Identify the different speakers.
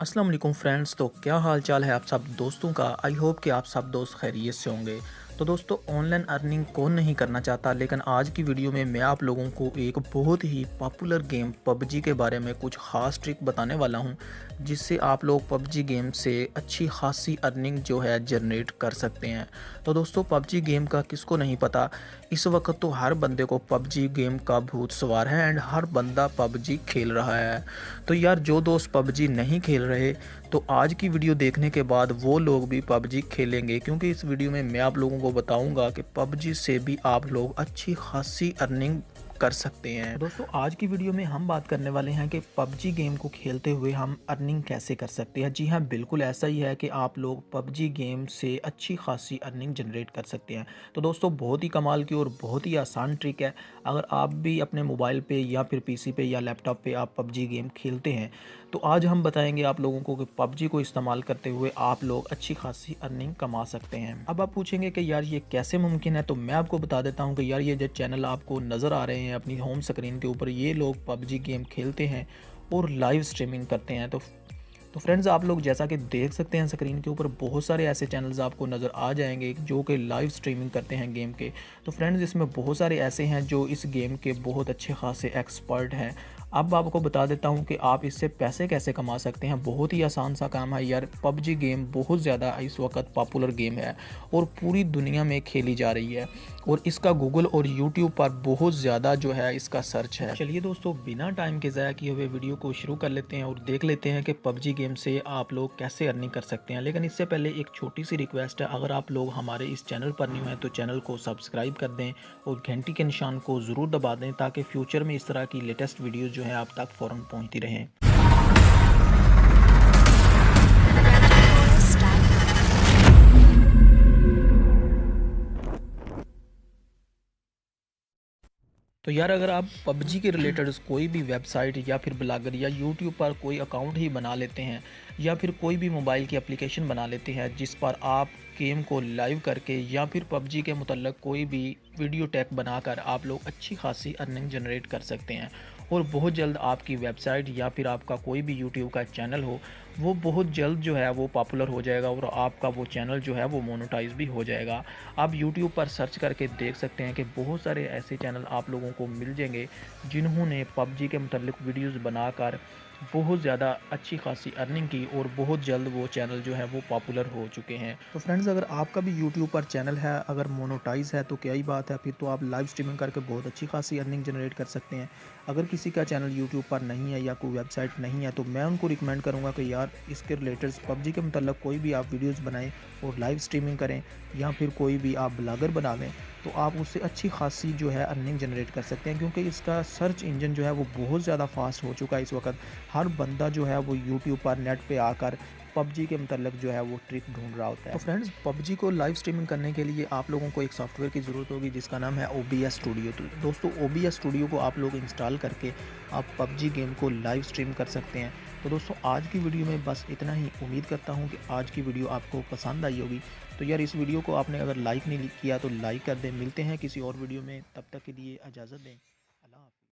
Speaker 1: अस्सलाम वालेकुम फ्रेंड्स। तो क्या हाल चाल है आप सब दोस्तों का। आई होप कि आप सब दोस्त खैरियत से होंगे। तो दोस्तों, ऑनलाइन अर्निंग कौन नहीं करना चाहता, लेकिन आज की वीडियो में मैं आप लोगों को एक बहुत ही पॉपुलर गेम पबजी के बारे में कुछ ख़ास ट्रिक बताने वाला हूं, जिससे आप लोग पबजी गेम से अच्छी खासी अर्निंग जो है जनरेट कर सकते हैं। तो दोस्तों, पबजी गेम का किसको नहीं पता। इस वक्त तो हर बंदे को पबजी गेम का भूत सवार है एंड हर बंदा पबजी खेल रहा है। तो यार, जो दोस्त पबजी नहीं खेल रहे, तो आज की वीडियो देखने के बाद वो लोग भी पबजी खेलेंगे, क्योंकि इस वीडियो में मैं आप लोगों को बताऊंगा कि पबजी से भी आप लोग अच्छी खासी अर्निंग कर सकते हैं। दोस्तों, आज की वीडियो में हम बात करने वाले हैं कि पबजी गेम को खेलते हुए हम अर्निंग कैसे कर सकते हैं। जी हाँ, बिल्कुल ऐसा ही है कि आप लोग पबजी गेम से अच्छी खासी अर्निंग जनरेट कर सकते हैं। तो दोस्तों, बहुत ही कमाल की और बहुत ही आसान ट्रिक है। अगर आप भी अपने मोबाइल पे या फिर पीसी पे या लैपटॉप पे आप पबजी गेम खेलते हैं, तो आज हम बताएंगे आप लोगों को कि पबजी को इस्तेमाल करते हुए आप लोग अच्छी खासी अर्निंग कमा सकते हैं। अब आप पूछेंगे कि यार ये कैसे मुमकिन है, तो मैं आपको बता देता हूँ कि यार ये जो चैनल आपको नज़र आ रहे हैं अपनी होम स्क्रीन के ऊपर, ये लोग पबजी गेम खेलते हैं और लाइव स्ट्रीमिंग करते हैं। तो फ्रेंड्स, आप लोग जैसा कि देख सकते हैं स्क्रीन के ऊपर बहुत सारे ऐसे चैनल्स आपको नज़र आ जाएंगे जो कि लाइव स्ट्रीमिंग करते हैं गेम के। तो फ्रेंड्स, इसमें बहुत सारे ऐसे हैं जो इस गेम के बहुत अच्छे खासे एक्सपर्ट हैं। अब आपको बता देता हूं कि आप इससे पैसे कैसे कमा सकते हैं। बहुत ही आसान सा काम है यार। पबजी गेम बहुत ज़्यादा इस वक्त पॉपुलर गेम है और पूरी दुनिया में खेली जा रही है, और इसका गूगल और यूट्यूब पर बहुत ज़्यादा जो है इसका सर्च है। चलिए दोस्तों, बिना टाइम के ज़ाया किए हुए वीडियो को शुरू कर लेते हैं और देख लेते हैं कि पबजी गेम से आप लोग कैसे अर्निंग कर सकते हैं। लेकिन इससे पहले एक छोटी सी रिक्वेस्ट है, अगर आप लोग हमारे इस चैनल पर न्यू हैं तो चैनल को सब्सक्राइब कर दें और घंटी के निशान को ज़रूर दबा दें, ताकि फ्यूचर में इस तरह की लेटेस्ट वीडियो जो है आप तक फ़ौरन पहुंचती रहें। तो यार, अगर आप पबजी के रिलेटेड कोई भी वेबसाइट या फिर ब्लॉगर या यूट्यूब पर कोई अकाउंट ही बना लेते हैं, या फिर कोई भी मोबाइल की एप्लीकेशन बना लेते हैं जिस पर आप गेम को लाइव करके या फिर पबजी के मुतल्लक कोई भी वीडियो टैग बनाकर आप लोग अच्छी खासी अर्निंग जनरेट कर सकते हैं, और बहुत जल्द आपकी वेबसाइट या फिर आपका कोई भी यूट्यूब का चैनल हो, वो बहुत जल्द जो है वो पॉपुलर हो जाएगा और आपका वो चैनल जो है वो मोनेटाइज भी हो जाएगा। आप यूट्यूब पर सर्च करके देख सकते हैं कि बहुत सारे ऐसे चैनल आप लोगों को मिल जाएंगे जिन्होंने पबजी के मुतल्लिक वीडियोस बनाकर बहुत ज़्यादा अच्छी खासी अर्निंग की, और बहुत जल्द वो चैनल जो है वो पॉपुलर हो चुके हैं। तो फ्रेंड्स, अगर आपका भी यूट्यूब पर चैनल है, अगर मोनेटाइज है, तो क्या ही बात है, फिर तो आप लाइव स्ट्रीमिंग करके बहुत अच्छी खासी अर्निंग जनरेट कर सकते हैं। अगर किसी का चैनल यूट्यूब पर नहीं है या कोई वेबसाइट नहीं है, तो मैं उनको रिकमेंड करूँगा कि यार इसके रिलेटेड पबजी के मतलब कोई भी आप वीडियोज़ बनाएँ और लाइव स्ट्रीमिंग करें, या फिर कोई भी आप ब्लॉगर बना लें, तो आप उससे अच्छी खासी जो है अर्निंग जनरेट कर सकते हैं, क्योंकि इसका सर्च इंजन जो है वो बहुत ज़्यादा फास्ट हो चुका है। इस वक्त हर बंदा जो है वो यूट्यूब पर नेट पे आकर पबजी के मतलब जो है वो ट्रिक ढूंढ रहा होता है। तो फ्रेंड्स, पबजी को लाइव स्ट्रीमिंग करने के लिए आप लोगों को एक सॉफ्टवेयर की ज़रूरत होगी जिसका नाम है OBS स्टूडियो। तो दोस्तों, OBS स्टूडियो को आप लोग इंस्टॉल करके आप पबजी गेम को लाइव स्ट्रीम कर सकते हैं। तो दोस्तों, आज की वीडियो में बस इतना ही। उम्मीद करता हूँ कि आज की वीडियो आपको पसंद आई होगी। तो यार, इस वीडियो को आपने अगर लाइक नहीं किया तो लाइक कर दें। मिलते हैं किसी और वीडियो में, तब तक के लिए इजाज़त दें।